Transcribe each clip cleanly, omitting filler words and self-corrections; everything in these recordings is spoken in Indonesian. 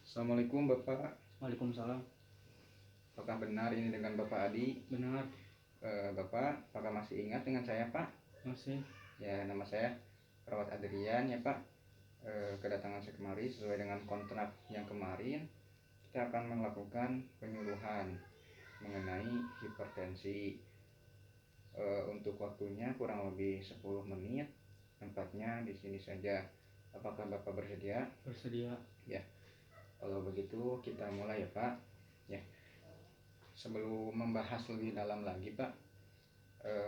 Assalamualaikum Bapak. Waalaikumsalam. Apakah benar ini dengan Bapak Adi? Benar. Bapak, apakah masih ingat dengan saya Pak? Masih. Ya, nama saya Perawat Adrian ya Pak. Kedatangan saya kemari sesuai dengan kontrak yang kemarin. Kita akan melakukan penyuluhan mengenai hipertensi. Untuk waktunya kurang lebih 10 menit. Tempatnya di sini saja. Apakah Bapak bersedia? Bersedia. Ya. Kalau begitu kita mulai ya Pak. Ya. Sebelum membahas lebih dalam lagi Pak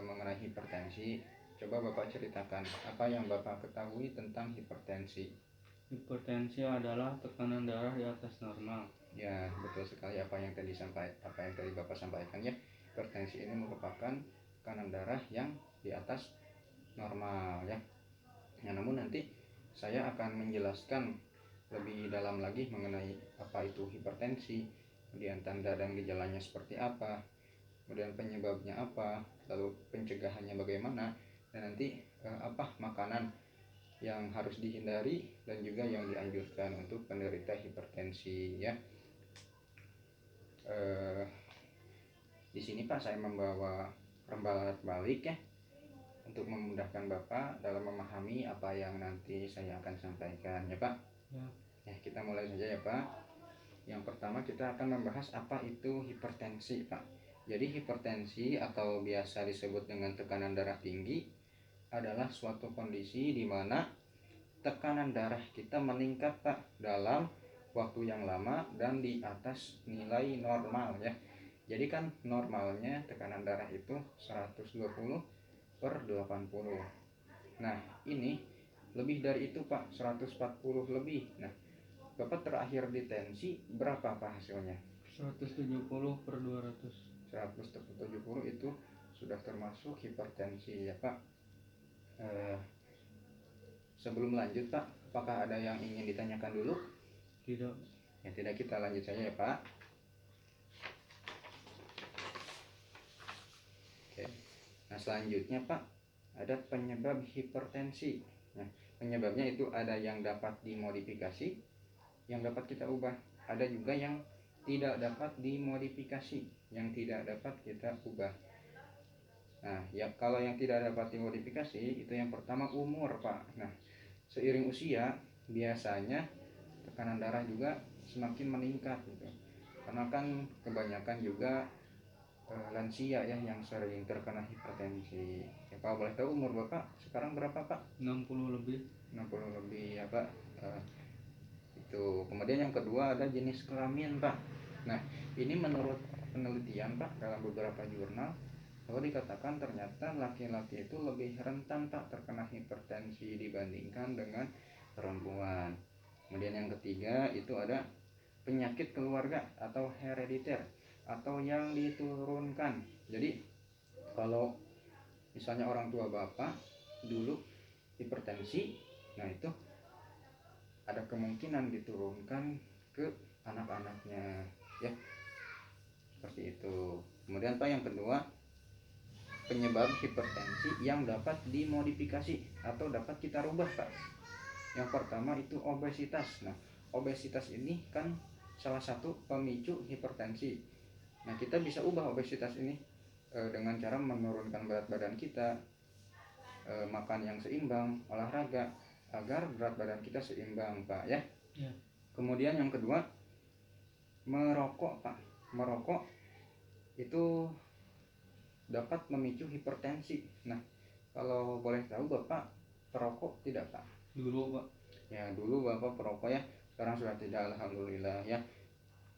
mengenai hipertensi, coba Bapak ceritakan apa yang Bapak ketahui tentang hipertensi. Hipertensi adalah tekanan darah di atas normal. Ya, betul sekali apa yang tadi Bapak sampaikan ya. Hipertensi ini merupakan tekanan darah yang di atas normal ya. Ya, namun nanti saya akan menjelaskan lebih dalam lagi mengenai apa itu hipertensi, kemudian tanda dan gejalanya seperti apa, kemudian penyebabnya apa, lalu pencegahannya bagaimana, dan nanti apa makanan yang harus dihindari dan juga yang dianjurkan untuk penderita hipertensi ya. Di sini Pak saya membawa rembalat balik ya untuk memudahkan Bapak dalam memahami apa yang nanti saya akan sampaikan ya Pak. Ya, kita mulai saja ya Pak. Yang pertama kita akan membahas apa itu hipertensi Pak. Jadi hipertensi atau biasa disebut dengan tekanan darah tinggi adalah suatu kondisi di mana tekanan darah kita meningkat Pak dalam waktu yang lama dan di atas nilai normal ya. Jadi kan normalnya tekanan darah itu 120/80. Nah ini lebih dari itu Pak, 140 lebih. Nah Bapak terakhir di tensi berapa Pak hasilnya? 170/200. 170 itu sudah termasuk hipertensi ya Pak. Sebelum lanjut Pak, apakah ada yang ingin ditanyakan dulu? Tidak. Ya tidak, kita lanjut saja ya Pak. Oke. Nah selanjutnya Pak, ada penyebab hipertensi. Nah, penyebabnya itu ada yang dapat dimodifikasi, yang dapat kita ubah. Ada juga yang tidak dapat dimodifikasi, yang tidak dapat kita ubah. Nah, ya kalau yang tidak dapat dimodifikasi itu yang pertama umur Pak. Nah, seiring usia biasanya tekanan darah juga semakin meningkat gitu. Karena kan kebanyakan juga lansia ya yang sering terkena hipertensi. Ya, Pak boleh tahu umur Bapak sekarang berapa Pak? 60 lebih. 60 lebih ya Pak. Itu. Kemudian yang kedua ada jenis kelamin Pak. Nah, ini menurut penelitian Pak dalam beberapa jurnal bahwa dikatakan ternyata laki-laki itu lebih rentan Pak terkena hipertensi dibandingkan dengan perempuan. Kemudian yang ketiga itu ada penyakit keluarga atau herediter atau yang diturunkan. Jadi kalau misalnya orang tua Bapak dulu hipertensi, nah itu ada kemungkinan diturunkan ke anak-anaknya ya. Seperti itu. Kemudian Pak yang kedua, penyebab hipertensi yang dapat dimodifikasi atau dapat kita rubah Pak. Yang pertama itu obesitas. Nah, obesitas ini kan salah satu pemicu hipertensi. Nah, kita bisa ubah obesitas ini dengan cara menurunkan berat badan kita, makan yang seimbang, olahraga agar berat badan kita seimbang Pak ya. Kemudian yang kedua, merokok Pak. Merokok itu dapat memicu hipertensi. Nah, kalau boleh tahu Bapak perokok tidak Pak? Dulu Pak. Ya dulu Bapak perokok ya, sekarang sudah tidak alhamdulillah ya.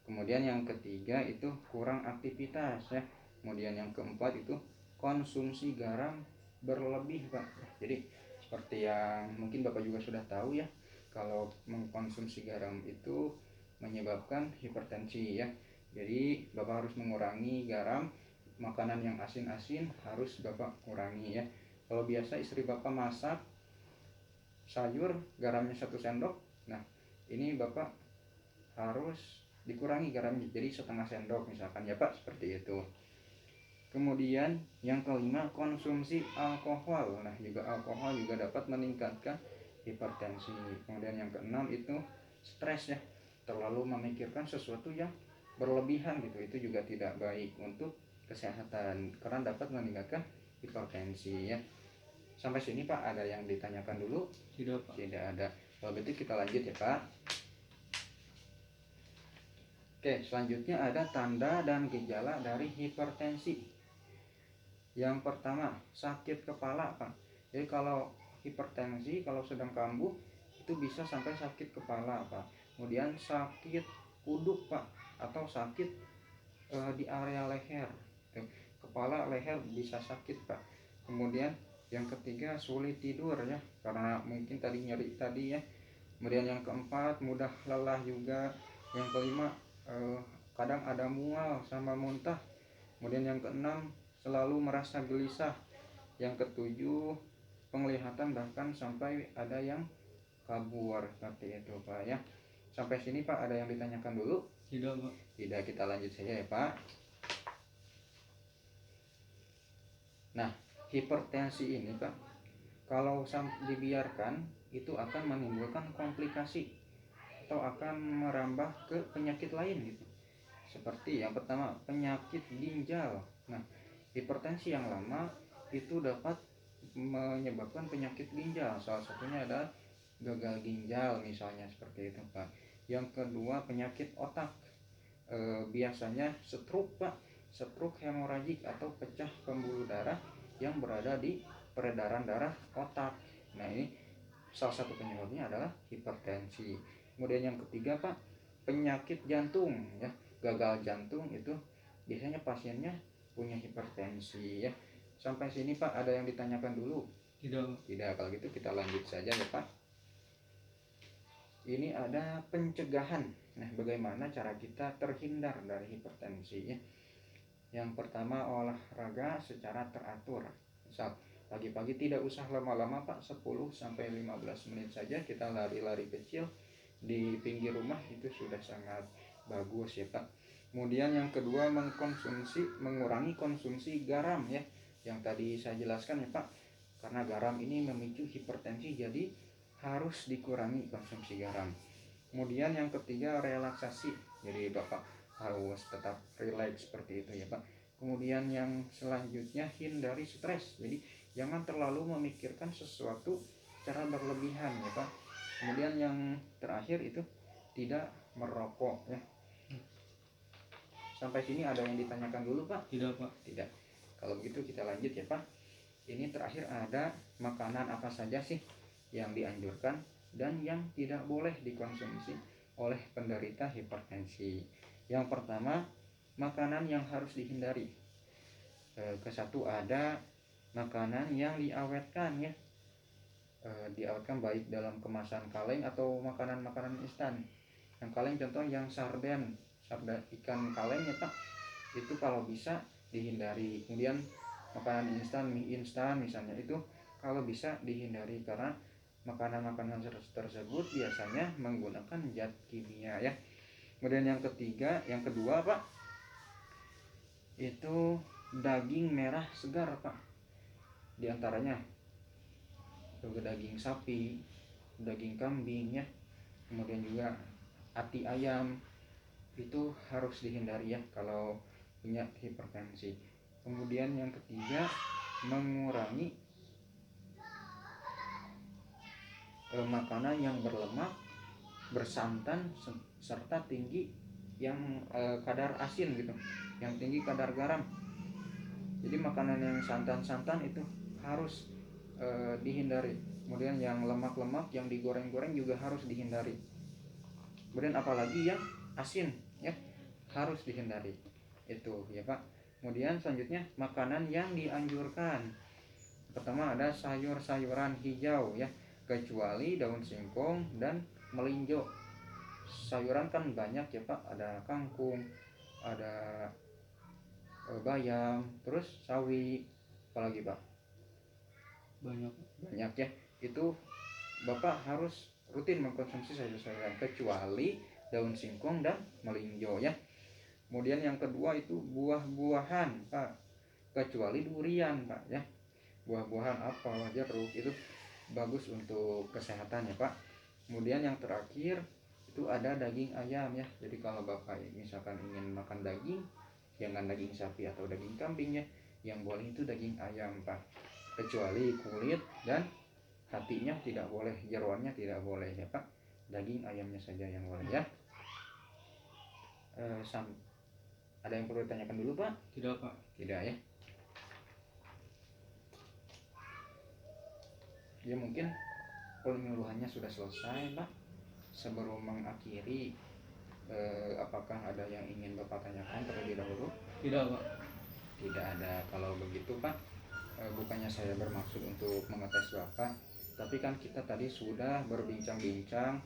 Kemudian yang ketiga itu kurang aktivitas ya. Kemudian yang keempat itu konsumsi garam berlebih Pak. Jadi seperti yang mungkin Bapak juga sudah tahu ya, kalau mengkonsumsi garam itu menyebabkan hipertensi ya. Jadi Bapak harus mengurangi garam, makanan yang asin-asin harus Bapak kurangi ya. Kalau biasa istri Bapak masak sayur garamnya 1 sendok, nah ini Bapak harus dikurangi garamnya jadi setengah sendok misalkan ya Pak, seperti itu. Kemudian yang kelima konsumsi alkohol. Nah juga alkohol juga dapat meningkatkan hipertensi. Kemudian yang keenam itu stres ya. terlalu memikirkan sesuatu yang berlebihan gitu, itu juga tidak baik untuk kesehatan karena dapat meningkatkan hipertensi ya. Sampai sini Pak, ada yang ditanyakan dulu? Tidak, Pak. Tidak ada. Kalau begitu kita lanjut ya Pak. Oke, selanjutnya ada tanda dan gejala dari hipertensi. Yang pertama, sakit kepala Pak. Jadi kalau hipertensi, kalau sedang kambuh itu bisa sampai sakit kepala Pak. Kemudian sakit kuduk Pak, atau sakit di area leher. Kepala, leher bisa sakit Pak. Kemudian yang ketiga, sulit tidur ya, karena mungkin tadi nyeri tadi ya. Kemudian yang keempat, mudah lelah juga. Yang kelima, kadang ada mual sama muntah. Kemudian yang keenam, selalu merasa gelisah. Yang ketujuh, penglihatan bahkan sampai ada yang kabur, seperti itu Pak ya. Sampai sini Pak, ada yang ditanyakan dulu? Tidak, Pak. Tidak, kita lanjut saja ya Pak. Nah, hipertensi ini Pak, kalau dibiarkan itu akan menimbulkan komplikasi atau akan merambah ke penyakit lain gitu. Seperti yang pertama, penyakit ginjal. Nah, hipertensi yang lama itu dapat menyebabkan penyakit ginjal. Salah satunya adalah gagal ginjal misalnya, seperti itu Pak. Yang kedua, penyakit otak. Biasanya stroke Pak, stroke hemoragik atau pecah pembuluh darah yang berada di peredaran darah otak. Nah, ini salah satu penyebabnya adalah hipertensi. Kemudian yang ketiga Pak, penyakit jantung ya. Gagal jantung itu biasanya pasiennya punya hipertensi ya. Sampai sini Pak, ada yang ditanyakan dulu? Tidak. Tidak, kalau gitu kita lanjut saja ya Pak. Ini ada pencegahan. Nah, bagaimana cara kita terhindar dari hipertensi ya? Yang pertama, olahraga secara teratur. Misal pagi-pagi tidak usah lama-lama Pak, 10-15 menit saja kita lari-lari kecil di pinggir rumah, itu sudah sangat bagus ya Pak. Kemudian yang kedua, mengurangi konsumsi garam ya. Yang tadi saya jelaskan ya Pak, karena garam ini memicu hipertensi, jadi harus dikurangi konsumsi garam. Kemudian yang ketiga, relaksasi. Jadi Bapak harus tetap rileks seperti itu ya Pak. Kemudian yang selanjutnya, hindari stres. Jadi jangan terlalu memikirkan sesuatu secara berlebihan ya Pak. Kemudian yang terakhir itu tidak merokok ya. Sampai sini ada yang ditanyakan dulu Pak? Tidak, Pak. Tidak. Kalau begitu kita lanjut ya Pak. Ini terakhir, ada makanan apa saja sih yang dianjurkan dan yang tidak boleh dikonsumsi oleh penderita hipertensi. Yang pertama, makanan yang harus dihindari. Kesatu, ada makanan yang diawetkan ya. Diawetkan baik dalam kemasan kaleng atau makanan-makanan instan. Yang kaleng contoh yang sarden ikan kaleng ya Pak, itu kalau bisa dihindari. Kemudian makanan instan, mie instan misalnya, itu kalau bisa dihindari karena makanan-makanan tersebut biasanya menggunakan zat kimia ya. Kemudian yang kedua Pak, itu daging merah segar Pak. Di antaranya daging sapi, daging kambing ya. Kemudian juga ati ayam, itu harus dihindari ya kalau punya hipertensi. Kemudian yang ketiga, mengurangi makanan yang berlemak, bersantan, serta tinggi yang kadar asin gitu, yang tinggi kadar garam. Jadi makanan yang santan-santan itu harus dihindari. Kemudian yang lemak-lemak, yang digoreng-goreng juga harus dihindari. Kemudian apalagi yang asin ya, harus dihindari itu ya Pak. Kemudian selanjutnya, makanan yang dianjurkan. Pertama, ada sayur-sayuran hijau ya, kecuali daun singkong dan melinjo. Sayuran kan banyak ya Pak, ada kangkung, ada bayam, terus sawi, apalagi Pak? Banyak ya. Itu Bapak harus rutin mengkonsumsi sayur-sayuran kecuali daun singkong dan melinjo ya. Kemudian yang kedua itu buah-buahan Pak, kecuali durian Pak ya. Buah-buahan apel, jeruk itu bagus untuk kesehatan ya Pak. Kemudian yang terakhir, itu ada daging ayam ya. Jadi kalau Bapak misalkan ingin makan daging, jangan daging sapi atau daging kambing ya. Yang boleh itu daging ayam Pak. Kecuali kulit dan hatinya tidak boleh, jeroannya tidak boleh ya Pak. Daging ayamnya saja yang boleh ya. Ada yang perlu ditanyakan dulu Pak? Tidak Pak. Tidak ya. Ya mungkin penyuluhannya sudah selesai Pak. Sebelum mengakhiri, apakah ada yang ingin Bapak tanyakan terlebih dahulu? Tidak Pak. Tidak ada. Kalau begitu Pak, bukannya saya bermaksud untuk mengetes Bapak, tapi kan kita tadi sudah berbincang-bincang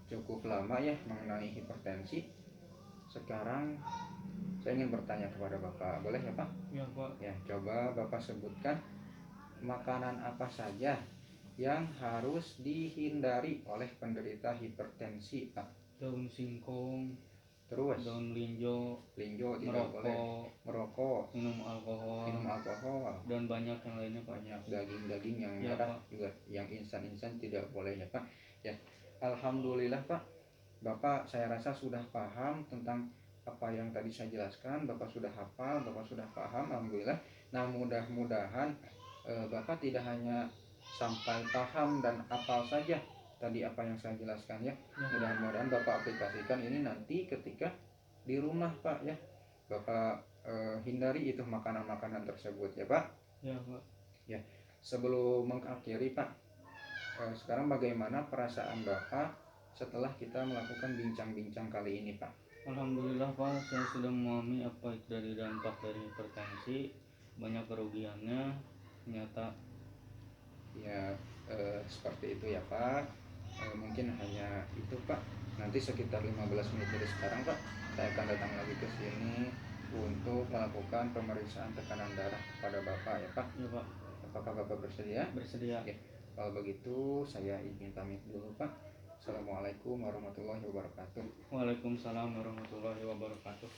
cukup lama ya mengenai hipertensi. Sekarang saya ingin bertanya kepada Bapak, boleh ya Pak? Ya Pak. Ya, coba Bapak sebutkan makanan apa saja yang harus dihindari oleh penderita hipertensi Pak. Daun singkong, Terus daun linjo, linjo tidak boleh, merokok, minum alkohol, minum alkohol, dan banyak yang lainnya Pak. banyak daging-daging yang Ya, merah Pak. juga, yang insan-insan tidak boleh ya Pak. Ya, alhamdulillah Pak, Bapak saya rasa sudah paham tentang apa yang tadi saya jelaskan. Bapak sudah hafal, Bapak sudah paham, alhamdulillah. Nah, mudah-mudahan Bapak tidak hanya sampai paham dan hafal saja tadi apa yang saya jelaskan ya. Mudah-mudahan Bapak aplikasikan ini nanti ketika di rumah Pak ya. Bapak hindari itu makanan-makanan tersebut ya Pak. Ya Pak. Ya, sebelum mengakhiri Pak, sekarang bagaimana perasaan Bapak setelah kita melakukan bincang-bincang kali ini Pak? Alhamdulillah Pak, saya sudah memahami apa itu dari dampak dari hipertensi, banyak kerugiannya, ternyata. Ya, seperti itu ya Pak. Mungkin hanya itu Pak. Nanti sekitar 15 menit dari sekarang Pak, saya akan datang lagi ke sini untuk melakukan pemeriksaan tekanan darah kepada Bapak ya Pak. Ya Pak. Apakah Bapak bersedia? Bersedia. Ya. Kalau begitu saya izin pamit dulu Pak. Assalamualaikum warahmatullahi wabarakatuh. Waalaikumsalam warahmatullahi wabarakatuh.